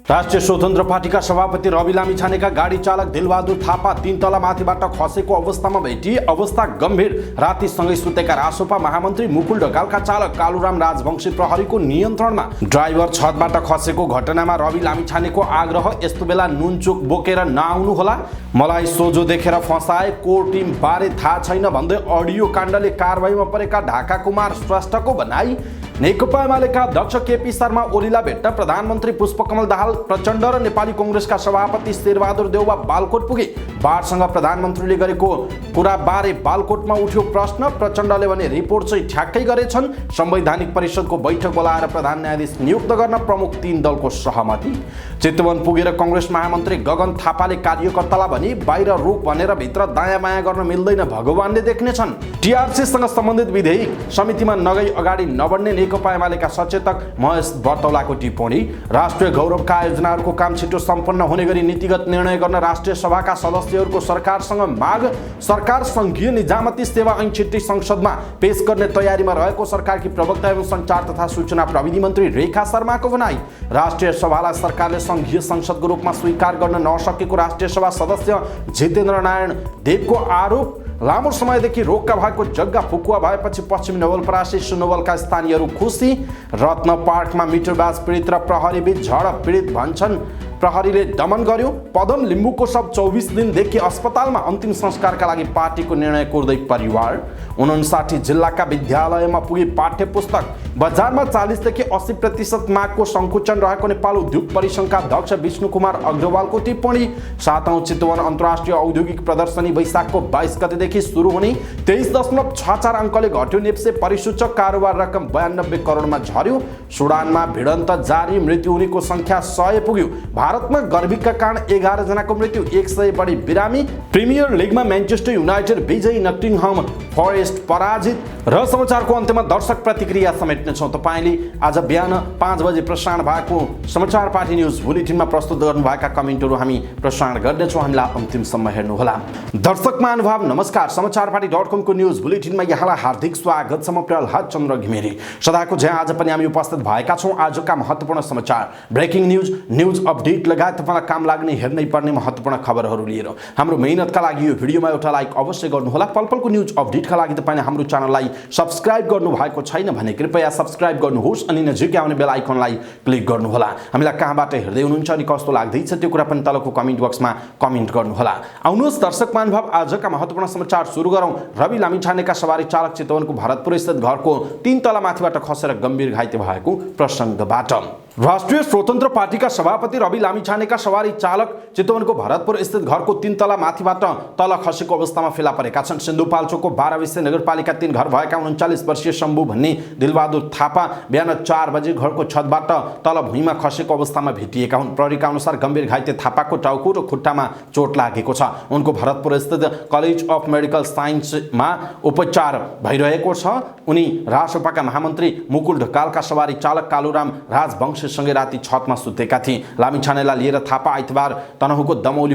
राष्ट्रिय स्वतन्त्र पार्टीका सभापति रवि लामिछानेका गाडी चालक दिलबहादुर थापा 3 तला माथिबाट खसेको अवस्थामा भेटिए। अवस्था गम्भीर। रातिसँगै सुतेका रासोपा महामन्त्री मुकुल ढकालका चालक कालुराम राजवंशी प्रहरीको नियन्त्रणमा। ड्राइभर छतबाट खसेको घटनामा रवि लामिछानेको आग्रह, यस्तो बेला नुनचुक बोकेर नआउनुहोला, मलाई सोझो देखेर फसाए, कोर टिम बारे थाहा छैन भन्दै अडियो काण्डले कारबाहीमा परेका ढाका कुमार श्रेष्ठको भनाई। नेकपा एमालेका अध्यक्ष केपी शर्मा ओलीलाई भेट्न प्रधानमन्त्री पुष्पकमल दाहाल प्रचण्ड र नेपाली कङ्ग्रेसका सभापति शेरबहादुर देउवा बालकोट पुगे। बाढसँग प्रधानमन्त्रीले गरेको कुरा बारे बालकोटमा उठ्यो प्रश्न। प्रचण्डले भने रिपोर्ट चाहिँ ठ्याक्कै गरेछन्। संवैधानिक परिषदको बैठक बोलाएर प्रधान न्यायाधीश नियुक्त गर्न प्रमुख 3 दलको सहमति। चितवन पुगेर कङ्ग्रेस महामन्त्री गगन थापाले कार्यकर्तालाई भने बाहिर रोक भनेर भित्र दायाँ बायाँ गर्न मिल्दैन, भगवानले देख्नेछन्। टिआरसीसँग सम्बन्धित विधेयक समितिमा नगई अगाडि नबढ्ने नेकपा एमालेका सचेतक महेश बर्तौलाको टिप्पणी। राष्ट्रिय गौरवका आयोजनाहरूको काम छिटो सम्पन्न हुने गरी नीतिगत निर्णय गर्न राष्ट्रिय सभाका सदस्यहरूको सरकारसँग माग। सरकार संघीय निजामती सेवा ऐन छिट्टै संसदमा पेश गर्ने तयारीमा रहेको सरकारकी प्रवक्ता एवं सञ्चार तथा सूचना प्रविधि मन्त्री रेखा शर्माको भनाई। राष्ट्रिय सभालाई सरकारले संघीय संसदको रूपमा स्वीकार गर्न नसकेको राष्ट्रिय सभा सदस्य जितेन्द्र नारायण देवको आरोप। लामो समयदेखि रोगका भएको जग्गा फुकुवा भएपछि पश्चिम नवलपरासी सुनवलका स्थानीयहरू खुसी। रत्न पार्कमा मिटरबाज पीडित र प्रहरीबीच झडप, पीडित भन्छन् प्रहरीले दमन गर्यो। पदम लिम्बूको सब 24 दिनदेखि अस्पतालमा, अन्तिम संस्कारका लागि पार्टीको निर्णय कोर्दै परिवार। 59 जिल्लाका विद्यालयमा पुगे पाठ्य पुस्तक। बजारमा 40 देखि 80% मागको सङ्कुचन रहेको नेपाल उद्योग परिसङ्घका अध्यक्ष विष्णु कुमार अग्रवालको टिप्पणी। 7औं चितवन अन्तर्राष्ट्रिय औद्योगिक प्रदर्शनी वैशाखको 22 गतेदेखि सुरु हुने। 23.64 अङ्कले घट्यो नेप्से परिसूचक। कारोबार रकम 92 करोडमा झर्यो। सुडानमा भिडन्त जारी, मृत्यु हुनेको सङ्ख्या 100 पुग्यो। भारतमा गर्मीका कारण 11 जनाको मृत्यु, 100 बढी बिरामी। प्रिमियर लिगमा म्यान्चेस्टर युनाइटेड विजयी, नटिङहम फरेस्ट पराजित। र समाचारको अन्त्यमा दर्शक प्रतिक्रिया समेट्नेछौँ। तपाईँले आज बिहान 5 बजे प्रसारण भएको समाचार पार्टी न्युज बुलेटिनमा प्रस्तुत गर्नुभएका कमेन्टहरू हामी प्रसारण गर्नेछौँ। हामीलाई अन्तिमसम्म हेर्नुहोला। दर्शक महानुभाव नमस्कार। समाचार पार्टी .com को न्युज बुलेटिनमा यहाँलाई हार्दिक स्वागत छ। म प्रहलाद चन्द्र घिमिरे सदाको झैँ आज पनि हामी उपस्थित भएका छौँ। आजका महत्त्वपूर्ण समाचार, ब्रेकिङ न्युज अपडेट लगायत तपाईँलाई काम लाग्ने हेर्नै पर्ने महत्त्वपूर्ण खबरहरू लिएर हाम्रो मेहनतका लागि यो भिडियोमा एउटा लाइक अवश्य गर्नुहोला। पलपलको न्युज अपडेटका लागि तपाईँले हाम्रो च्यानललाई सब्स्क्राइब गर्नुभएको छैन भने कृपया सब्स्क्राइब गर्नुहोस् अनि नजिकै आउने बेल आइकनलाई क्लिक गर्नुहोला। हामीलाई कहाँबाट हेर्दै हुनुहुन्छ अनि कस्तो लाग्दैछ त्यो कुरा पनि तलको कमेन्ट बक्समा कमेन्ट गर्नुहोला। आउनुहोस् दर्शक महानुभाव, आजका महत्त्वपूर्ण समाचार सुरु गरौँ। रवि लामिछानेका सवारी चालक चितवनको भरतपुर स्थित घरको 3 तला माथिबाट खसेर गम्भीर घाइते भएको प्रसङ्गबाट। राष्ट्रिय स्वतन्त्र पार्टीका सभापति रवि लामिछानेका सवारी चालक चितवनको भरतपुर स्थित घरको 3 तला माथिबाट तल खसेको अवस्थामा फेला परेका छन्। सिन्धुपाल्चोकको 12 विषय नगरपालिका 3 घर भएका 39 वर्षीय शम्भु भन्ने दिलबहादुर थापा बिहान 4 बजे घरको छतबाट तल भुइँमा खसेको अवस्थामा भेटिएका हुन्। प्रहरीका अनुसार गम्भीर घाइते थापाको टाउको र खुट्टामा चोट लागेको छ। उनको भरतपुर स्थित कलेज अफ मेडिकल साइन्समा उपचार भइरहेको छ। उनी रासोपाका महामन्त्री मुकुल ढकालका सवारी चालक कालुराम राजवंशी सँगै राति छतमा सुतेका थिए। लामिछानेलाई लिएर थापा आइतबार तनहुको दमौली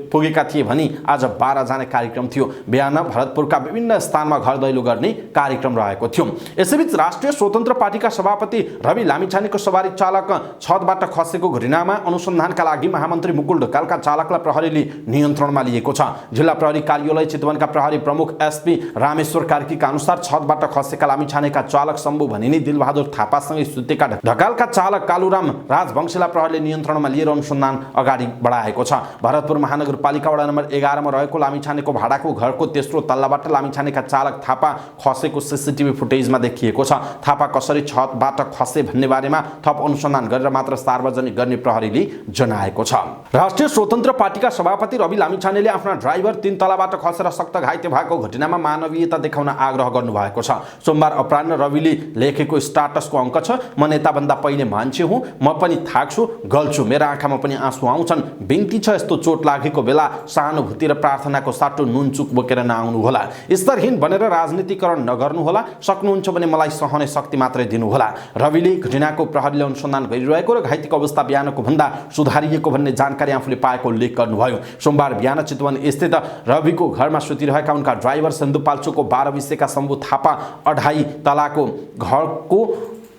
पुगेका थिए भनी आज 12 जाने कार्यक्रम थियो। बिहान भरतपुरका विभिन्न स्थानमा घर दैलो गर्ने कार्यक्रम रहेको थियो। यसैबीच राष्ट्रिय स्वतन्त्र पार्टीका सभापति रवि लामिछानेको सवारी चालक छतबाट खसेको घटनामा अनुसन्धानका लागि महामन्त्री मुकुल ढकालका चालकलाई प्रहरीले नियन्त्रणमा लिएको छ। जिल्ला प्रहरी कार्यालय चितवनका प्रहरी प्रमुख एसपी रामेश्वर कार्कीका अनुसार छतबाट खसेका लामिछानेका चालक शम्भु भनिने दिलबहादुर थापासँगै सुतेका ढकालका चालक कालुराम राजवंशीलाई प्रहरीले नियन्त्रणमा लिएर अनुसन्धान अगाडि बढाएको छ। भरतपुर महानगरपालिका वडा नम्बर 11 मा रहेको लामिछानेको भाडाको घरको तेस्रो तल्लाबाट लामिछानेका चालक थापा खसेको सीसीटीभी फुटेजमा देखिएको छ। थापा कसरी छतबाट खसे भन्ने बारेमा थप अनुसन्धान गरेर मात्र सार्वजनिक गर्ने प्रहरीले जनाएको छ। राष्ट्रिय स्वतन्त्र पार्टीका सभापति रवि लामिछानेले आफ्ना ड्राइभर 3 तलाबाट खसेर सक्त घाइते भएको घटनामा मानवीयता देखाउन आग्रह गर्नुभएको छ। सोमबार अपराह्न रविले लेखेको स्टाटसको अङ्क छ, म नेताभन्दा पहिले मान्छे हुँ, म पनि थाक्छु, गल्छु, मेरा आँखामा पनि आँसु आउँछन्। बिन्ती छ, यस्तो चोट लागेको बेला सहानुभूति र प्रार्थनाको साटो नुनचुक बोकेर नआउनुहोला। स्तरहीन बनेर राजनीतिकरण नगर्नुहोला। सक्नुहुन्छ भने मलाई सहने शक्ति मात्रै दिनुहोला। रविले घटनाको प्रहरीले अनुसन्धान गरिरहेको र घाइतेको अवस्था बिहानको भन्दा सुधारिएको भन्ने जानकारी आफूले पाएको उल्लेख गर्नुभयो। सोमबार बिहान चितवन स्थित रविको घरमा सुतिरहेका उनका ड्राइभर सिन्धुपाल्चोकको 12 विषयका शम्भु थापा 2.5 तलाको घरको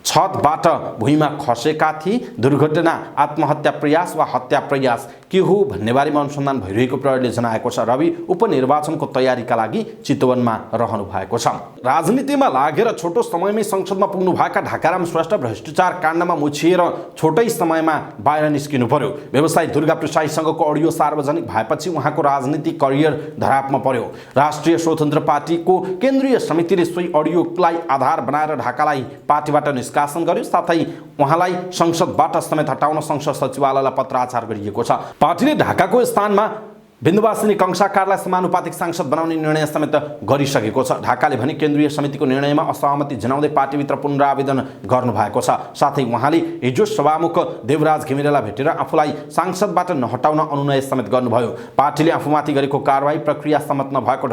छतबाट भुइँमा खसेका थिए। दुर्घटना, आत्महत्या प्रयास वा हत्या प्रयास के हो भन्ने बारेमा अनुसन्धान भइरहेको प्रहरीले जनाएको छ। रवि उपनिर्वाचनको तयारीका लागि चितवनमा रहनु भएको छ। राजनीतिमा लागेर छोटो समयमै संसदमा पुग्नु भएका ढाकाराम श्रेष्ठ भ्रष्टाचार काण्डमा मुछिएर छोटै समयमा बाहिर निस्किनु पर्यो। व्यवसायी दुर्गा प्रसाईसँगको अडियो सार्वजनिक भएपछि उहाँको राजनीतिक करियर धरापमा पर्यो। राष्ट्रिय स्वतन्त्र पार्टीको केन्द्रीय समितिले सोही अडियोलाई आधार बनाएर ढाकालाई पार्टीबाट निष्कासन गर्यो। साथै उहाँलाई संसदबाट समेत हटाउन संसद सचिवालयलाई पत्राचार गरिएको छ। पार्टीले ढाकाको स्थानमा बिन्दुवासिनी कंसाकारलाई समानुपातिक सांसद बनाउने निर्णय समेत गरिसकेको छ। ढाकाले भने केन्द्रीय समितिको निर्णयमा असहमति जनाउँदै पार्टीभित्र पुनरावेदन गर्नुभएको छ। साथै उहाँले हिजो सभामुख देवराज घिमिरेलाई भेटेर आफूलाई सांसदबाट नहटाउन अनुनय समेत गर्नुभयो। पार्टीले आफूमाथि गरेको कारबाही प्रक्रिया सम्मत नभएको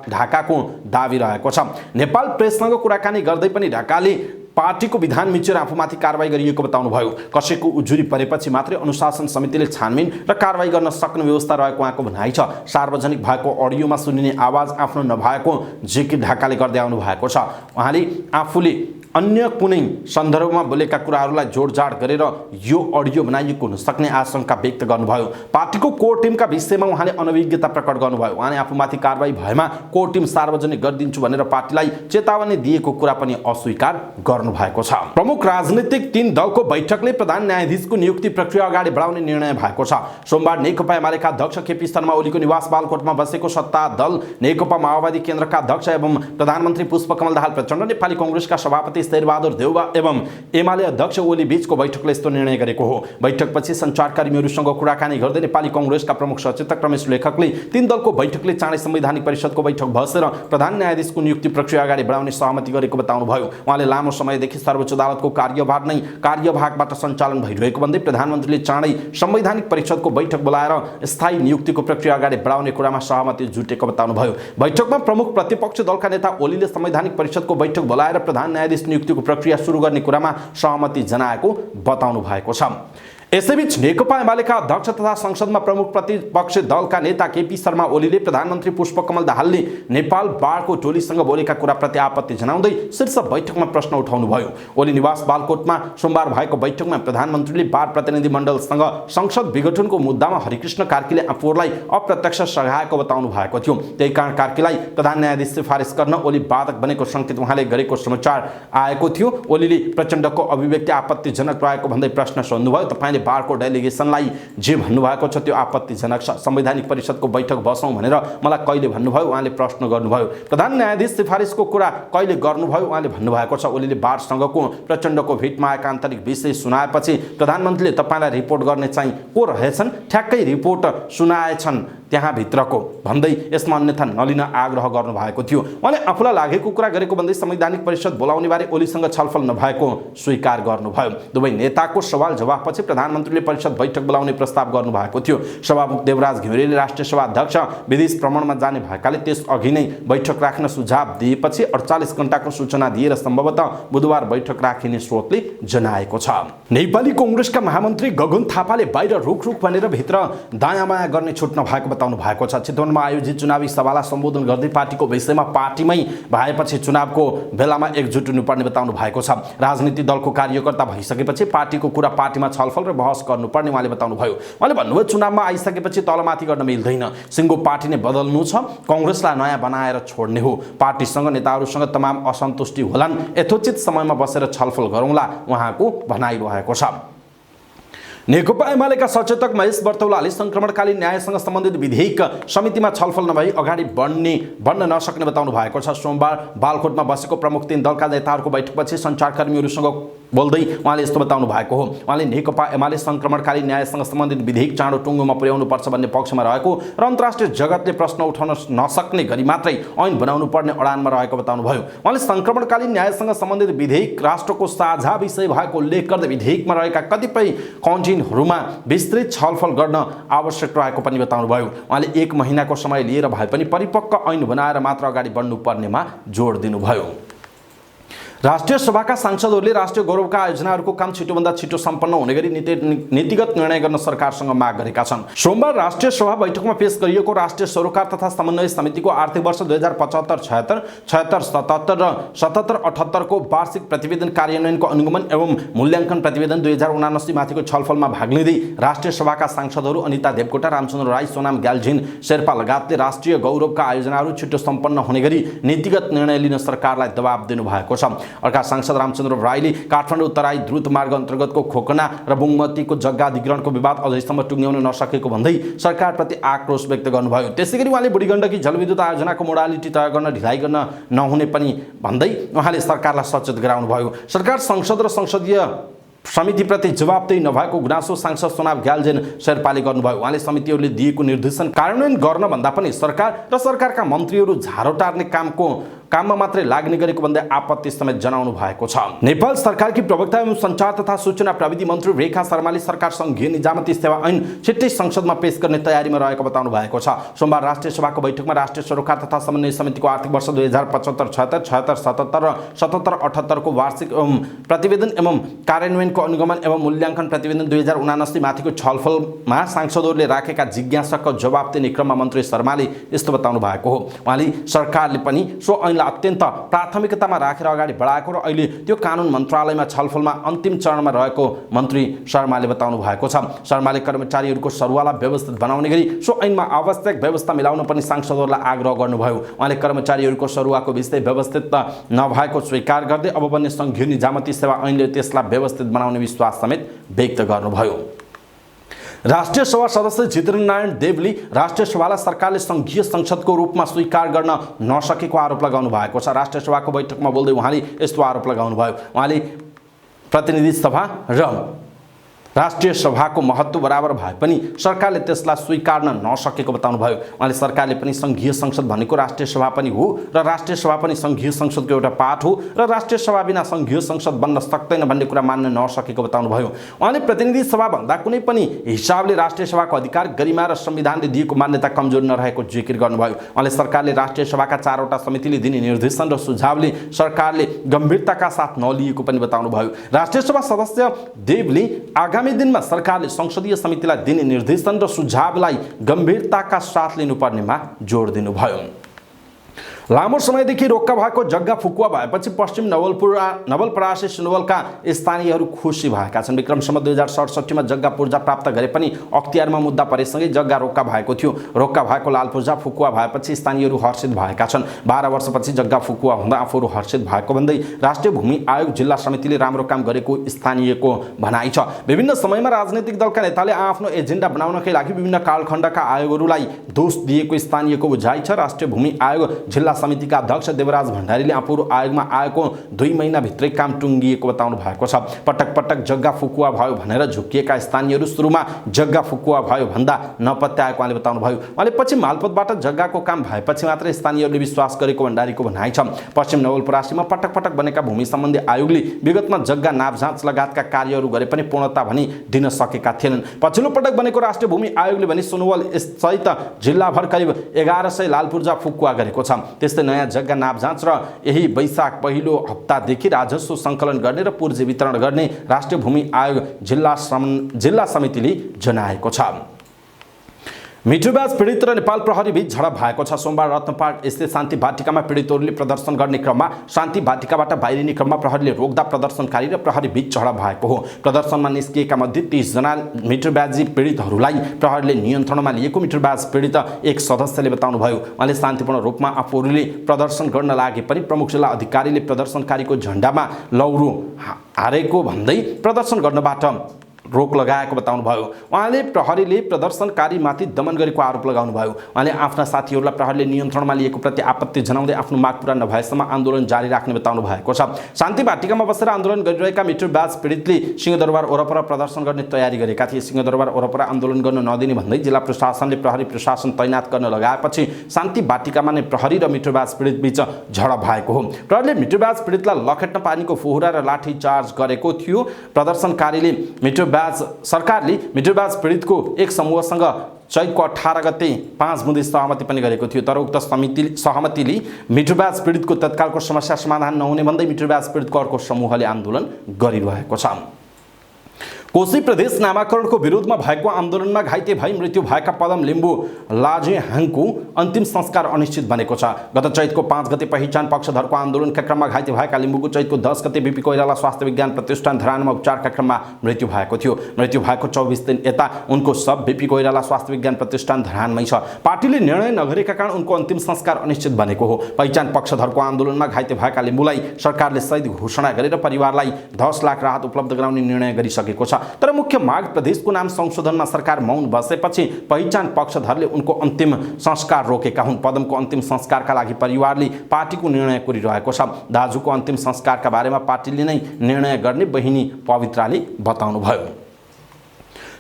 ढाकाको दाबी रहेको छ। नेपाल प्रेससँग कुराकानी गर्दै पनि ढाकाले पार्टीको विधान मिचेर आफूमाथि कारबाही गरिएको बताउनुभयो। कसैको उजुरी परेपछि मात्रै अनुशासन समितिले छानबिन र कारबाही गर्न सक्ने व्यवस्था रहेको उहाँको भनाइ छ। सार्वजनिक भएको अडियोमा सुनिने आवाज आफ्नो नभएको जेके ढाकाले गर्दै आउनु भएको छ। उहाँले आफूले अन्य कुनै सन्दर्भमा बोलेका कुराहरूलाई जोडजाड गरेर यो अडियो बनाइएको हुन सक्ने आशंका व्यक्त गर्नुभयो। पार्टीको कोर टिमका विषयमा उहाँले अनभिज्ञता प्रकट गर्नुभयो। उहाँले आफूमाथि कारबाही भएमा कोर टिम सार्वजनिक गरिदिन्छु भनेर पार्टीलाई चेतावनी दिएको कुरा पनि अस्वीकार गर्नुभएको छ। प्रमुख राजनीतिक 3 दलको बैठकले प्रधान न्यायाधीशको नियुक्ति प्रक्रिया अगाडि बढाउने निर्णय भएको छ। सोमबार नेकपा एमालेका अध्यक्ष केपी शर्मा ओलीको निवास बालकोटमा बसेको सत्ता दल नेकपा माओवादी केन्द्रका अध्यक्ष एवं प्रधानमन्त्री पुष्पकमल दाहाल प्रचण्ड, नेपाली कांग्रेसका सभापति शेरबहादुर देउवा एवं एमाले अध्यक्ष ओली बीचको बैठकले यस्तो निर्णय गरेको हो। बैठकपछि सञ्चारकर्मीहरूसँग कुराकानी गर्दै नेपाली कांग्रेसका प्रमुख सचेतक रमेश लेखकले 3 दलको बैठकले चाँडै संवैधानिक परिषदको बैठक बसेर प्रधान न्यायाधीशको नियुक्ति प्रक्रिया अगाडि बढाउने सहमति गरेको बताउनुभयो। उहाँले लामो समयदेखि सर्वोच्च अदालतको कार्यभार नै कार्यभागबाट सञ्चालन भइरहेको भन्दै प्रधानमन्त्रीले चाँडै संवैधानिक परिषदको बैठक बोलाएर स्थायी नियुक्तिको प्रक्रिया अगाडि बढाउने कुरामा सहमति जुटेको बताउनुभयो। बैठकमा प्रमुख प्रतिपक्ष दलका नेता ओलीले संवैधानिक परिषदको बैठक बोलाएर प्रधान न्यायाधीश नियुक्तिको प्रक्रिया सुरु गर्ने कुरामा सहमति जनाएको बताउनु भएको छ। यसैबीच नेकपा एमालेका अध्यक्ष तथा संसदमा प्रमुख प्रतिपक्ष दलका नेता केपी शर्मा ओलीले प्रधानमन्त्री पुष्पकमल दाहालले नेपाल बारको टोलीसँग बोलेका कुराप्रति आपत्ति जनाउँदै शीर्ष बैठकमा प्रश्न उठाउनुभयो। ओली निवास बालकोटमा सोमबार भएको बैठकमा प्रधानमन्त्रीले बार प्रतिनिधि मण्डलसँग संसद विघटनको मुद्दामा हरिकृष्ण कार्कीले आफूलाई अप्रत्यक्ष सघाएको बताउनु भएको थियो। त्यही कारण कार्कीलाई प्रधान न्यायाधीश सिफारिस गर्न ओली बाधक बनेको संकेत उहाँले गरेको समाचार आएको थियो। ओलीले प्रचण्डको अभिव्यक्ति आपत्तिजनक रहेको भन्दै प्रश्न सोध्नुभयो। तपाईले बारको डेलिगेसनलाई जे भन्नुभएको छ त्यो आपत्तिजनक छ। संवैधानिक परिषदको बैठक बसौँ भनेर मलाई कहिले भन्नुभयो, उहाँले प्रश्न गर्नुभयो। प्रधान न्यायाधीश सिफारिसको कुरा कहिले गर्नुभयो, उहाँले भन्नुभएको छ। ओलीले बारसँगको प्रचण्डको भेटमा आएका आन्तरिक विषय सुनाएपछि प्रधानमन्त्रीले तपाईँलाई रिपोर्ट गर्ने चाहिँ को रहेछन्, ठ्याक्कै रिपोर्ट सुनाएछन् त्यहाँ भित्रको भन्दै यसमा अन्यथा नलिन आग्रह गर्नुभएको थियो। उहाँले आफूलाई लागेको कुरा गरेको भन्दै संवैधानिक परिषद बोलाउने बारे ओलीसँग छलफल नभएको स्वीकार गर्नुभयो। दुवै नेताको सवाल जवाफपछि प्रधानमन्त्रीले परिषद बैठक बोलाउने प्रस्ताव गर्नुभएको थियो। सभामुख देवराज घिमिरेले राष्ट्रिय सभा अध्यक्ष विदेश भ्रमणमा जाने भएकाले त्यस अघि नै बैठक राख्न सुझाव दिएपछि 48 घण्टाको सूचना दिएर सम्भवतः बुधबार बैठक राखिने स्रोतले जनाएको छ। नेपाली कांग्रेसका महामन्त्री गगन थापाले बाहिर रुख भनेर भित्र दायाँमाया गर्ने छुट नभएको बताउनु भएको छ। चितवनमा आयोजित चुनावी सभालाई सम्बोधन गर्दै पार्टीको विषयमा पार्टीमै भएपछि चुनावको बेलामा एकजुट हुनुपर्ने बताउनु भएको छ। राजनीतिक दलको कार्यकर्ता भइसकेपछि पार्टीको कुरा पार्टीमा छलफल र बहस गर्नुपर्ने उहाँले बताउनुभयो। उहाँले भन्नुभयो चुनावमा आइसकेपछि तलमाथि गर्न मिल्दैन, सिङ्गो पार्टी नै बदल्नु छ, कांग्रेसलाई नयाँ बनाएर छोड्ने हो। पार्टीसँग नेताहरूसँग तमाम असन्तुष्टि होलान्, यथोचित समयमा बसेर छलफल गरौँला उहाँको भनाइरहेको छ। नेकपा एमालेका सचेतक महेश बर्तौलाले संक्रमणकालीन न्यायसँग सम्बन्धित विधेयक समितिमा छलफल नभई अगाडि बढ्न नसक्ने बताउनु भएको छ। सोमबार बालकोटमा बसेको प्रमुख 3 दलका नेताहरूको बैठकपछि सञ्चारकर्मीहरूसँग बोल्दै उहाँले यस्तो बताउनु भएको हो। उहाँले नेकपा एमाले संक्रमणकालीन न्यायसँग सम्बन्धित विधेयक चाँडो टुङ्गोमा पुर्याउनुपर्छ भन्ने पक्षमा रहेको र अन्तर्राष्ट्रिय जगतले प्रश्न उठाउन नसक्ने गरी मात्रै ऐन बनाउनु पर्ने अडानमा रहेको बताउनुभयो। उहाँले संक्रमणकालीन न्यायसँग सम्बन्धित विधेयक राष्ट्रको साझा विषय भएको उल्लेख गर्दै विधेयकमा रहेका कतिपय कन्टेन्टहरूमा विस्तृत छलफल गर्न आवश्यक रहेको पनि बताउनुभयो। उहाँले 1 महिनाको समय लिएर भए पनि परिपक्व ऐन बनाएर मात्र अगाडि बढ्नुपर्नेमा जोड दिनुभयो। राष्ट्रिय सभाका सांसदहरूले राष्ट्रिय गौरवका आयोजनाहरूको काम छिटोभन्दा छिटो सम्पन्न हुने गरी नीतिगत निर्णय गर्न सरकारसँग माग गरेका छन्। सोमबार राष्ट्रिय सभा बैठकमा पेश गरिएको राष्ट्रिय सरोकार तथा समन्वय समितिको आर्थिक वर्ष 2075-76, 76-77 र 77-78 को वार्षिक प्रतिवेदन कार्यान्वयनको अनुगमन एवं मूल्याङ्कन प्रतिवेदन 2079 माथिको छलफलमा भाग लिँदै राष्ट्रिय सभाका सांसदहरू अनिता देवकोटा, रामचन्द्र राई, सोनाम ग्याल्झिन शेर्पा लगायतले राष्ट्रिय गौरवका आयोजनाहरू छिटो सम्पन्न हुने गरी नीतिगत निर्णय लिन सरकारलाई दबाब दिनुभएको छ। अर्का सांसद रामचन्द्र राईले काठमाडौँ तराई द्रुत मार्ग अन्तर्गतको खोकना र बुङमतीको जग्गा अधिग्रहणको विवाद अझैसम्म टुङ्ग्याउन नसकेको भन्दै सरकारप्रति आक्रोश व्यक्त गर्नुभयो। त्यसैगरी उहाँले बुढीगण्डकी जलविद्युत आयोजनाको मोडालिटी तय गर्न ढिलाइ गर्न नहुने पनि भन्दै उहाँले सरकारलाई सचेत गराउनुभयो। सरकार संसद र संसदीय समितिप्रति जवाबदेही नभएको गुनासो सांसद सोनाम ग्याल्झिन शेर्पाले गर्नुभयो। उहाँले समितिहरूले दिएको निर्देशन कार्यान्वयन गर्न भन्दा पनि सरकार र सरकारका मन्त्रीहरू झारो टार्ने काममा मात्रै लाग्ने गरेको भन्दै आपत्ति समेत जनाउनु भएको छ। नेपाल सरकारकी प्रवक्ता एवं सञ्चार तथा सूचना प्रविधि मन्त्री रेखा शर्माले सरकार सङ्घीय निजामती सेवा ऐन छिट्टै संसदमा पेश गर्ने तयारीमा रहेको बताउनु भएको छ। सोमबार राष्ट्रिय सभाको बैठकमा राष्ट्रिय सरोकार तथा समन्वय समितिको आर्थिक वर्ष 2075-76, 76-77 र 77-78 को वार्षिक प्रतिवेदन एवं कार्यान्वयनको अनुगमन एवं मूल्याङ्कन प्रतिवेदन 2079 माथिको छलफलमा सांसदहरूले राखेका जिज्ञासाको जवाब दिने क्रममा मन्त्री शर्माले यस्तो बताउनु भएको हो। उहाँले सरकारले पनि सो ऐन अत्यन्त प्राथमिकतामा राखेर अगाडि बढाएको र अहिले त्यो कानुन मन्त्रालयमा छलफलमा अन्तिम चरणमा रहेको मन्त्री शर्माले बताउनु भएको छ। शर्माले कर्मचारीहरूको सरुवालाई व्यवस्थित बनाउने गरी सो ऐनमा आवश्यक व्यवस्था मिलाउन पनि सांसदहरूलाई आग्रह गर्नुभयो। उहाँले कर्मचारीहरूको सरुवाको विषय व्यवस्थित नभएको स्वीकार गर्दै अब बन्ने सङ्घीय निजामती सेवा ऐनले त्यसलाई व्यवस्थित बनाउने विश्वास समेत व्यक्त गर्नुभयो। राष्ट्रिय सभा सदस्य जितेन्द्र नारायण देवले राष्ट्रिय सभालाई सरकारले सङ्घीय संसदको रूपमा स्वीकार गर्न नसकेको आरोप लगाउनु भएको छ। राष्ट्रिय सभाको बैठकमा बोल्दै उहाँले यस्तो आरोप लगाउनुभयो। उहाँले प्रतिनिधि सभा र राष्ट्रिय सभाको महत्त्व बराबर भए पनि सरकारले त्यसलाई स्वीकार्न नसकेको बताउनुभयो। उहाँले सरकारले पनि सङ्घीय संसद भनेको राष्ट्रिय सभा पनि हो र राष्ट्रिय सभा पनि सङ्घीय संसदको एउटा पार्ट हो र राष्ट्रिय सभा बिना सङ्घीय संसद बन्न सक्दैन भन्ने कुरा मान्न नसकेको बताउनुभयो। उहाँले प्रतिनिधि सभा भन्दा कुनै पनि हिसाबले राष्ट्रिय सभाको अधिकार, गरिमा र संविधानले दिएको मान्यता कमजोर नरहेको जिकिर गर्नुभयो। उहाँले सरकारले राष्ट्रिय सभाका 4वटा समितिले दिने निर्देशन र सुझावले सरकारले गम्भीरताका साथ नलिएको पनि बताउनुभयो। राष्ट्रिय सभा सदस्य देवले आगामी दिनमा सरकारले संसदीय समितिलाई दिने निर्देशन र सुझावलाई गम्भीरताका साथ लिनुपर्नेमा जोड दिनुभयो। लामो समयदेखि रोक्का भएको जग्गा फुकुवा भएपछि पश्चिम नवलपरासी सुनवलका स्थानीयहरू खुसी भएका छन्। विक्रम सम्वत 2067 मा जग्गा पूर्जा प्राप्त गरे पनि अख्तियारमा मुद्दा परेसँगै जग्गा रोक्का भएको थियो। रोक्का भएको लाल पूर्जा फुकुवा भएपछि स्थानीयहरू हर्षित भएका छन्। 12 वर्षपछि जग्गा फुकुवा हुँदा आफूहरू हर्षित भएको भन्दै राष्ट्रिय भूमि आयोग जिल्ला समितिले राम्रो काम गरेको स्थानीयको भनाइ छ। विभिन्न समयमा राजनैतिक दलका नेताले आफ्नो एजेन्डा बनाउनकै लागि विभिन्न कालखण्डका आयोगहरूलाई दोष दिएको स्थानीयको बुझाइ छ। राष्ट्रिय भूमि आयोग जिल्ला समितिका अध्यक्ष देवराज भण्डारीले आफूहरू आयोगमा आएको 2 महिनाभित्रै काम टुङ्गिएको बताउनु भएको छ। पटक पटक जग्गा फुकुवा भयो भनेर झुक्किएका स्थानीयहरू सुरुमा जग्गा फुकुवा भयो भन्दा नपत्याएको उहाँले बताउनु भयो। उहाँले पछि मालपोतबाट जग्गाको काम भएपछि मात्रै स्थानीयहरूले विश्वास गरेको भण्डारीको भनाइ छ। पश्चिम नवलपरासीमा पटक पटक बनेका भूमि सम्बन्धी आयोगले विगतमा जग्गा नापजाँच लगायतका कार्यहरू गरे पनि पूर्णता भनी दिन सकेका थिएनन्। पछिल्लो पटक बनेको राष्ट्रिय भूमि आयोगले भने सुनवल सहित जिल्लाभर करिब 1100 लाल पूर्जा फुकुवा गरेको छ। त्यस्तै नयाँ जग्गा नापजाँच र यही वैशाख पहिलो हप्तादेखि राजस्व सङ्कलन गर्ने र पूर्जी वितरण गर्ने राष्ट्रिय भूमि आयोग जिल्ला समितिले जनाएको छ। मिठुब्याज पीडित र नेपाल प्रहरी बीच झडप भएको छ। सोमबार रत्नपार्क स्थित शान्ति बाटिकामा पीडितहरूले प्रदर्शन गर्ने क्रममा शान्ति बाटिकाबाट बाहिरिने क्रममा प्रहरीले रोक्दा प्रदर्शनकारी र प्रहरी बीच झडप भएको हो। प्रदर्शनमा निस्किएका मध्ये 30 जना मिठुब्याजी पीडितहरूलाई प्रहरीले नियन्त्रणमा लिएको मिठुब्याज पीडित एक सदस्यले बताउनुभयो। उहाँले शान्तिपूर्ण रूपमा आफूहरूले प्रदर्शन गर्न लागे पनि प्रमुख जिल्ला अधिकारीले प्रदर्शनकारीको झण्डामा लौरो हारेको भन्दै प्रदर्शन गर्नबाट रोक लगाएको बताउनुभयो। उहाँले प्रहरीले प्रदर्शनकारीमाथि दमन गरेको आरोप लगाउनुभयो। उहाँले आफ्ना साथीहरूलाई प्रहरीले नियन्त्रणमा लिएको प्रति आपत्ति जनाउँदै आफ्नो माग पूरा नभएसम्म आन्दोलन जारी राख्ने बताउनु भएको छ। शान्ति बाटिकामा बसेर आन्दोलन गरिरहेका मिठुब्याज पीडितले सिंहदरबार वरपर प्रदर्शन गर्ने तयारी गरेका थिए। सिंहदरबार वरपर आन्दोलन गर्न नदिने भन्दै जिल्ला प्रशासनले प्रहरी प्रशासन तैनात गर्न लगाएपछि शान्ति बाटिकामा नै प्रहरी र मिठुब्याज पीडित बीच झडप भएको हो। प्रहरीले मिठुब्याज पीडितलाई लखेट्न पानीको फोहरा र लाठी चार्ज गरेको थियो। प्रदर्शनकारीले सरकारले मिठुब्याज पीडितको एक समूहसँग चैतको 18 गते 5 बुँदे सहमति पनि गरेको थियो। तर उक्त सहमतिले मिटर ब्याज पीडितको तत्कालको समस्या समाधान नहुने भन्दै मिटर ब्याज पीडितको अर्को समूहले आन्दोलन गरिरहेको छ। कोशी प्रदेश नामाकरणको विरोधमा भएको आन्दोलनमा घाइते भई मृत्यु भएका पदम लिम्बू लाजेहाङको अन्तिम संस्कार अनिश्चित बनेको छ। गत चैतको 5 गते पहिचान पक्षधरको आन्दोलनका क्रममा घाइते भएका लिम्बूको चैतको 10 गते बीपी कोइराला स्वास्थ्य विज्ञान प्रतिष्ठान धरानमा उपचारका क्रममा मृत्यु भएको थियो। मृत्यु भएको 24 दिन यता उनको शव बीपी कोइराला स्वास्थ्य विज्ञान प्रतिष्ठान धरानमै छ। पार्टीले निर्णय नगरेका कारण उनको अन्तिम संस्कार अनिश्चित बनेको हो। पहिचान पक्षधरको आन्दोलनमा घाइते भएका लिम्बूलाई सरकारले शहीद घोषणा गरेर परिवारलाई 10 लाख राहत उपलब्ध गराउने निर्णय गरिसकेको छ। तर मुख्य माग प्रदेशको नाम संशोधनमा सरकार मौन बसेपछि पहिचान पक्षधरले उनको अन्तिम संस्कार रोकेका हुन्। पदमको अन्तिम संस्कारका लागि परिवारले पार्टीको निर्णय कोरिरहेको छ। दाजुको अन्तिम संस्कारका बारेमा पार्टीले नै निर्णय गर्ने बहिनी पवित्राले बताउनुभयो।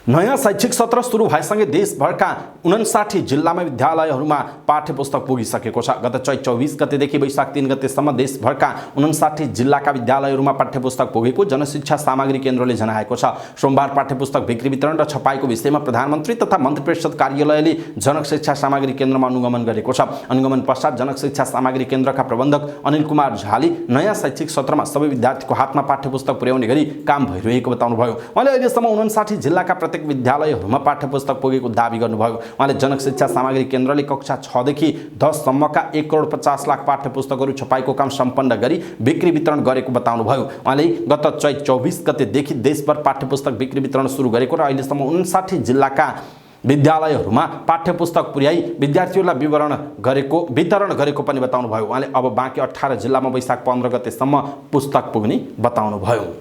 नयाँ शैक्षिक सत्र सुरु भएसँगै देशभरका 59 जिल्लामा विद्यालयहरूमा पाठ्यपुस्तक पुगिसकेको छ। गत चैत 24 गतेदेखि वैशाख 3 गतेसम्म देशभरका 59 जिल्लाका विद्यालयहरूमा पाठ्यपुस्तक पुगेको जनशिक्षा सामग्री केन्द्रले जनाएको छ। सोमबार पाठ्यपुस्तक बिक्री वितरण र छपाईको विषयमा प्रधानमन्त्री तथा मन्त्री परिषद कार्यालयले जनक शिक्षा सामग्री केन्द्रमा अनुगमन गरेको छ। अनुगमन पश्चात जनक शिक्षा सामग्री केन्द्रका प्रबन्धक अनिल कुमार झाले नयाँ शैक्षिक सत्रमा सबै विद्यार्थीको हातमा पाठ्यपुस्तक पुर्याउने गरी काम भइरहेको बताउनुभयो। उहाँले अहिलेसम्म 59 जिल्लाका प्रत्येक विद्यालयहरूमा पाठ्यपुस्तक पुगेको दावी गर्नुभयो। उहाँले जनक शिक्षा सामग्री केन्द्रले कक्षा 6 देखि 10 सम्मका 1,50,00,000 पाठ्यपुस्तकहरू छपाईको काम सम्पन्न गरी बिक्री वितरण गरेको बताउनुभयो। उहाँले गत चैत 24 गतेदेखि देशभर पाठ्यपुस्तक बिक्री वितरण सुरु गरेको र अहिलेसम्म 59 जिल्लाका विद्यालयहरूमा पाठ्यपुस्तक पुर्याई विद्यार्थीहरूलाई वितरण गरेको पनि बताउनुभयो। उहाँले अब बाँकी 18 जिल्लामा वैशाख 15 गतेसम्म पुस्तक पुग्ने बताउनुभयो।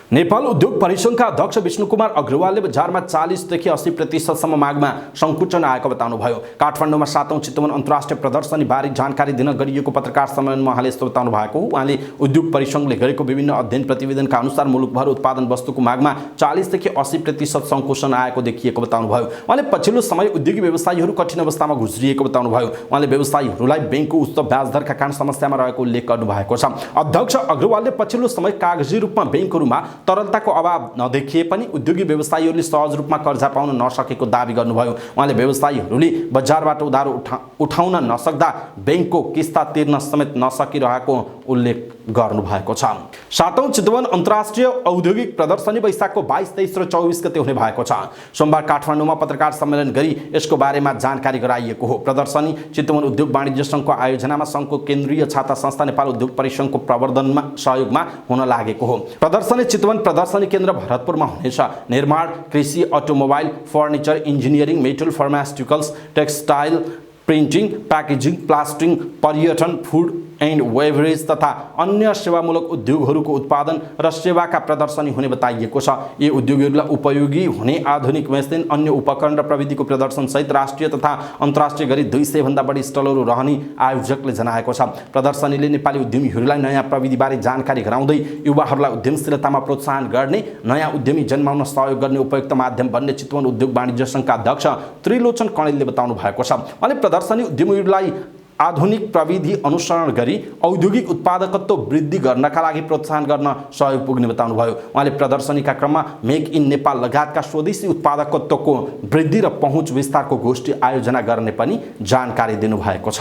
नेपाल उद्योग परिसंघका अध्यक्ष विष्णुकुमार अग्रवालले बजारमा 40 देखि 80% मागमा संकुचन आएको बताउनुभयो। काठमाडौँमा 7औं चितवन अन्तर्राष्ट्रिय प्रदर्शनी बारे जानकारी दिन गरिएको पत्रकार सम्मेलनमा उहाँले यस्तो बताउनु भएको हो। उहाँले उद्योग परिसंघले गरेको विभिन्न अध्ययन प्रतिवेदनका अनुसार मुलुकभर उत्पादन वस्तुको मागमा 40 देखि 80% संकुचन आएको देखिएको बताउनुभयो। उहाँले पछिल्लो समय उद्योगी व्यवसायीहरू कठिन अवस्थामा गुज्रिएको बताउनुभयो। उहाँले व्यवसायीहरूलाई बैंकको उच्च ब्याज दरका कारण समस्यामा रहेको उल्लेख गर्नुभएको छ। अध्यक्ष अग्रवालले पछिल्लो समय कागजी रूपमा बैंकहरूमा तरलताको अभाव नदेखिए पनि उद्योगी व्यवसायीहरूले सहज रूपमा कर्जा पाउन नसकेको दावी गर्नुभयो। उहाँले व्यवसायीहरूले बजारबाट उधारो उठाउन नसक्दा बैंकको किस्ता तिर्न समेत नसकिरहेको उल्लेख गर्नुभएको छ। 7औं चितवन अन्तर्राष्ट्रिय औद्योगिक प्रदर्शनी वैशाखको 22, 23 र 24 गते हुने भएको छ। सोमबार काठमाडौँमा पत्रकार सम्मेलन गरी यसको बारेमा जानकारी गराइएको हो। प्रदर्शनी चितवन उद्योग वाणिज्य संघको आयोजनामा संघको केन्द्रीय छाता संस्था नेपाल उद्योग परिसंघको प्रवर्धनमा सहयोगमा हुन लागेको हो। प्रदर्शनी चितवन प्रदर्शनी केन्द्र भरतपुरमा हुनेछ। निर्माण, कृषि, automobile, furniture, engineering, metal, pharmaceuticals, textile, printing, packaging, plastic, पर्यटन, फुड एन्ड बेभरेज तथा अन्य सेवामूलक उद्योगहरूको उत्पादन र सेवाका प्रदर्शनी हुने बताइएको छ। यी उद्योगहरूलाई उपयोगी हुने आधुनिक मेसिन, अन्य उपकरण र प्रविधिको प्रदर्शन सहित राष्ट्रिय तथा अन्तर्राष्ट्रिय गरी 200 भन्दा बढी स्टलहरू रहने आयोजकले जनाएको छ। प्रदर्शनीले नेपाली उद्यमीहरूलाई नयाँ प्रविधिबारे जानकारी गराउँदै युवाहरूलाई उद्यमशीलतामा प्रोत्साहन गर्ने, नयाँ उद्यमी जन्माउन सहयोग गर्ने उपयुक्त माध्यम बन्ने चितवन उद्योग वाणिज्य संघका अध्यक्ष त्रिलोचन कणेलले बताउनु भएको छ। उहाँले प्रदर्शनी उद्यमीहरूलाई आधुनिक प्रविधि अनुसरण गरी औद्योगिक उत्पादकत्व वृद्धि गर्नका लागि प्रोत्साहन गर्न सहयोग पुग्ने बताउनुभयो। उहाँले प्रदर्शनीका क्रममा मेक इन नेपाल लगायतका स्वदेशी उत्पादकत्वको वृद्धि र पहुँच विस्तारको गोष्ठी आयोजना गर्ने पनि जानकारी दिनुभएको छ।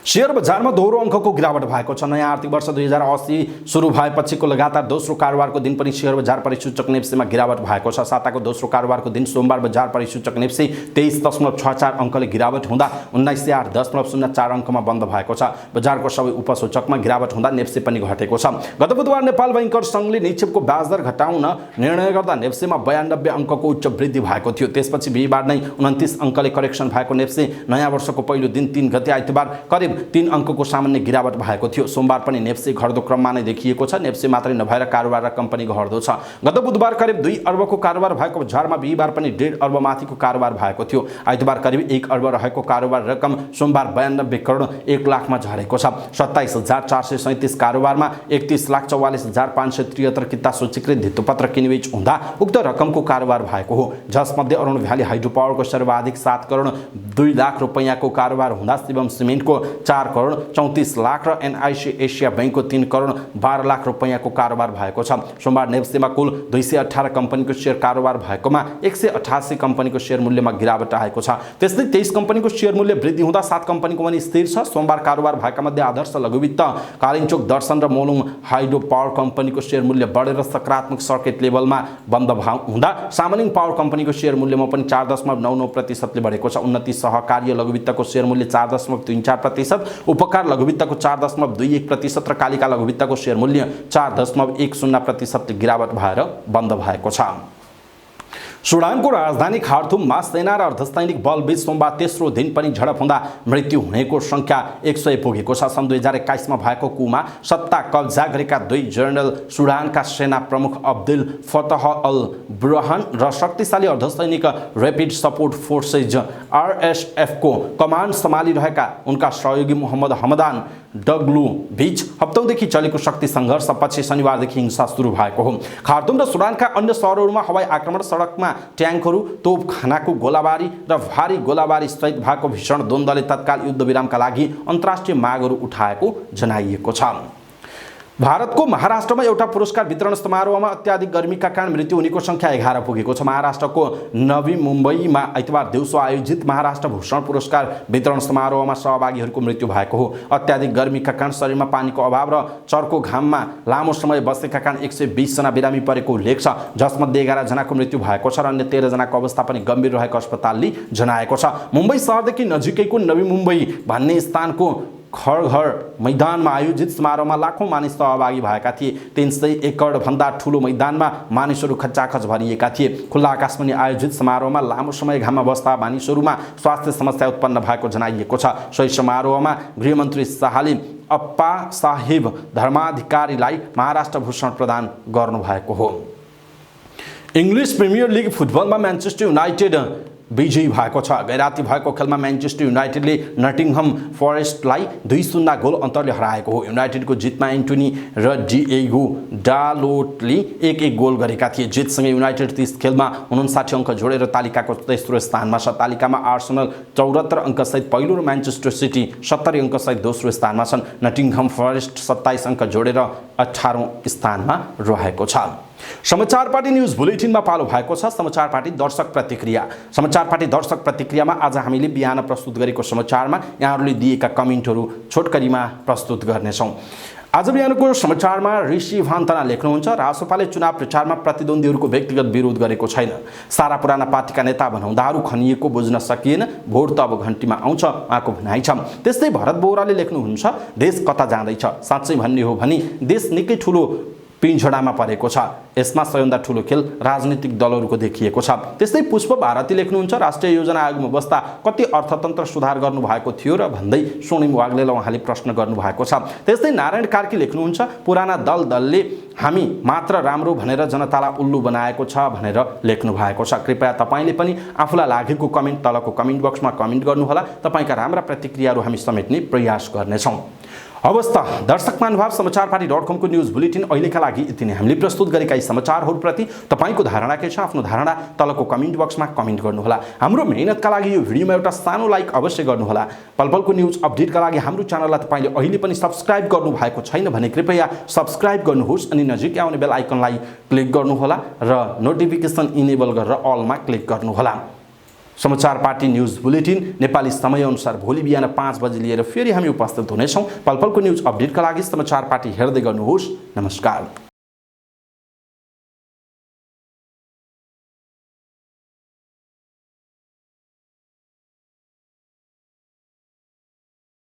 शेयर बजारमा दोहोरो अङ्कको गिरावट भएको छ। नयाँ आर्थिक वर्ष 2080 सुरु भएपछिको लगातार दोस्रो कारोबारको दिन पनि शेयर बजार परिसूचक नेप्सीमा गिरावट भएको छ। साताको दोस्रो कारोबारको दिन सोमबार बजार परिसूचक नेप्सी 23.64 अङ्कले गिरावट हुँदा 1908.04 अङ्कमा बन्द भएको छ। बजारको सबै उपसूचकमा गिरावट हुँदा नेप्सी पनि घटेको छ। गत बुधबार नेपाल बैंकर संघले निक्षेपको ब्याज दर घटाउन निर्णय गर्दा नेप्सीमा 92 अङ्कको उच्च वृद्धि भएको थियो। त्यसपछि बिहीबार नै 29 अङ्कले करेक्सन भएको नेप्सी नयाँ वर्षको पहिलो दिन 3 गते आइतबार करिब 3 अङ्कको सामान्य गिरावट भएको थियो। सोमबार पनि नेप्सी घट्दो क्रममा नै देखिएको छ। नेप्सी मात्रै नभएर कारोबार र कम्पनी घट्दो छ। गत बुधबार करिब 2 अर्बको कारोबार भएको बजारमा बिहीबार पनि 1.5 अर्ब माथिको कारोबार भएको थियो। आइतबार करिब 1 अर्ब रहेको कारोबार रकम सोमबार 92 करोड 1 लाखमा झरेको छ। 27,437 कारोबारमा 31,44,573 किता सूचीकृत धितोपत्र किनबेच हुँदा उक्त रकमको कारोबार भएको हो। जसमध्ये अरुण भ्याली हाइड्रो पावरको सर्वाधिक 7 करोड 2 लाख रुपैयाँको कारोबार हुँदा शिवम सिमेन्टको 4 करोड 34 लाख र एनआईसी एसिया बैंकको 3 करोड 12 लाख रुपैयाँको कारोबार भएको छ। सोमबार नेप्सेमा कुल 218 कम्पनीको शेयर कारोबार भएकोमा 188 कम्पनीको शेयर मूल्यमा गिरावट आएको छ। त्यस्तै 23 कम्पनीको शेयर मूल्य वृद्धि हुँदा 7 कम्पनीको पनि स्थिर छ। सोमबार कारोबार भएका मध्ये आदर्श लघुवित्त, कालिन्चोक दर्शन र मोलुङ हाइड्रो पावर कम्पनीको शेयर मूल्य बढेर सकारात्मक सर्किट लेभलमा बन्द हुँदा सामलिङ पावर कम्पनीको शेयर मूल्यमा पनि 4.99% ले बढेको छ। उन्नति सहकार्य लघुवित्तको शेयर मूल्य 4.34%, उपकार लघुवित्तको 4.21% र कालिका लघुवित्तको शेयर मूल्य 4.10% ले गिरावट भएर बन्द भएको छ। सुडानको राजधानी खार्तुममा सेना र अर्धसैनिक बलबीच सोमबार तेस्रो दिन पनि झडप हुँदा मृत्यु हुनेको संख्या 100 पुगेको छ। सन् 2021 मा भएको कुमा सत्ता कब्जा गरेका 2 जनरल सुडानका सेना प्रमुख अब्दुल फतह अल बुरहान र शक्तिशाली अर्धसैनिक र्यापिड सपोर्ट फोर्सेज RSF को कमान्ड सम्हालिरहेका उनका सहयोगी मोहम्मद हमदान डग्लु बीच हप्तौंदेखि चलेको शक्ति सङ्घर्षपछि शनिबारदेखि हिंसा सुरु भएको हो। खार्तुम र सुडानका अन्य सहरहरूमा हवाई आक्रमण, सडकमा ट्याङ्कहरू, तोपखानाको गोलाबारी र भारी गोलाबारी सहित भएको भीषण द्वन्द्वले तत्काल युद्धविरामका लागि अन्तर्राष्ट्रिय मागहरू उठाएको जनाइएको छ। भारतको महाराष्ट्रमा एउटा पुरस्कार वितरण समारोहमा अत्याधिक गर्मीका कारण मृत्यु हुनेको संख्या 11 पुगेको छ। महाराष्ट्रको नवी मुम्बईमा आइतबार दिउँसो आयोजित महाराष्ट्र भूषण पुरस्कार वितरण समारोहमा सहभागीहरूको मृत्यु भएको हो। अत्याधिक गर्मीका कारण शरीरमा पानीको अभाव र चर्को घाममा लामो समय बसेका कारण 120 जना बिरामी परेको उल्लेख छ, जसमध्ये 11 जनाको मृत्यु भएको छ र अन्य 13 जनाको अवस्था पनि गम्भीर रहेको अस्पतालले जनाएको छ। मुम्बई शहरदेखि नजिकैको नवी मुम्बई भन्ने स्थानको खरघर मैदानमा आयोजित समारोहमा लाखौं मानिस सहभागी भएका थिए। 300 एकड भन्दा ठूलो मैदानमा मानिसहरू खचाखच भरिएका थिए। खुल्ला आकाशमा आयोजित समारोहमा लामो समय घाममा बस्दा मानिसहरूमा स्वास्थ्य समस्या उत्पन्न भएको जनाइएको छ। सोही समारोहमा गृहमन्त्री शाहले अप्पा साहिब धर्माधिकारीलाई महाराष्ट्र भूषण प्रदान गर्नुभएको हो। इङ्ग्लिस प्रिमियर लिग फुटबलमा म्यान्चेस्टर युनाइटेड विजयी भएको छ। गैराती भएको खेलमा म्यान्चेस्टर युनाइटेडले नटिङहम फरेस्टलाई 2-0 गोल अन्तरले हराएको हो। युनाइटेडको जितमा एन्टोनी र डिएगो डालोटले 1-1 गोल गरेका थिए। जितसँगै युनाइटेड 30 खेलमा 59 अङ्क जोडेर तालिकाको तेस्रो स्थानमा छ। तालिकामा आर्सेनल 74 अङ्कसहित पहिलो र म्यान्चेस्टर सिटी 70 अङ्कसहित दोस्रो स्थानमा छन्। नटिङहम फरेस्ट 27 अङ्क जोडेर 18औं स्थानमा रहेको छ। समाचार पार्टी न्यूज बुलेटिनमा पालो भएको छ समाचार पार्टी दर्शक प्रतिक्रिया। समाचार पार्टी दर्शक प्रतिक्रियामा आज हामीले बिहान प्रस्तुत गरेको समाचारमा यहाँहरूले दिएका कमेन्टहरू छोटकरीमा प्रस्तुत गर्नेछौँ। आज बिहानको समाचारमा ऋषि भान्तना लेख्नुहुन्छ, रासोपाले चुनाव प्रचारमा प्रतिद्वन्द्वीहरूको व्यक्तिगत विरोध गरेको छैन। सारा पुराना पार्टीका नेता भनौँदाहरू खनिएको बुझ्न सकिएन। भोट त अब घन्टीमा आउँछ, उहाँको भनाइ छ। त्यस्तै भरत बोहराले लेख्नुहुन्छ, देश कता जाँदैछ? साँच्चै भन्ने हो भने देश निकै ठुलो पिंजडामा परेको छ। यसमा सबैभन्दा ठूलो खेल राजनीतिक दलहरूको देखिएको छ। त्यस्तै पुष्प भारती लेख्नुहुन्छ, राष्ट्रिय योजना आयोगमा बस्दा कति अर्थतन्त्र सुधार गर्नु भएको थियो र भन्दै स्वर्णिम वाग्लेलाई उहाँले प्रश्न गर्नु भएको छ। त्यस्तै नारायण कार्की लेख्नुहुन्छ, पुराना दलले हामी मात्र राम्रो भनेर जनतालाई उल्लु बनाएको छ भनेर लेख्नु भएको छ। कृपया तपाईले पनि आफूलाई लागेको कमेन्ट तलको कमेन्ट बक्समा कमेन्ट गर्नुहोला। तपाईका राम्रा प्रतिक्रियाहरू हामी समेट्ने प्रयास गर्नेछौँ। अवस्था दर्शक महानुभाव समाचार पार्टी.com को न्यूज बुलेटिन अहिलेका लागि यति नै। हामीले प्रस्तुत गरेका यी समाचारहरूप्रति तपाईको धारणा के छ? आफ्नो धारणा तलको कमेन्ट बक्समा कमेन्ट गर्नुहोला। हाम्रो मेहनतका लागि यो भिडियोमा एउटा सानो लाइक अवश्य गर्नुहोला। पलपलको न्यूज अपडेटका लागि हाम्रो च्यानललाई तपाईले अहिले पनि सब्स्क्राइब गर्नु भएको छैन भने कृपया सब्स्क्राइब गर्नुहोस् अनि नजिकै आउने बेल आइकनलाई क्लिक गर्नुहोला र नोटिफिकेसन इनेबल गरेर अलमा क्लिक गर्नुहोला। समाचार पार्टी न्यूज बुलेटिन नेपाली समयअनुसार भोलि बिहान 5 बजे लिएर फेरि हामी उपस्थित हुनेछौँ। पलपलको न्यूज अपडेटका लागि समाचार पार्टी हेर्दै गर्नुहोस्। नमस्कार।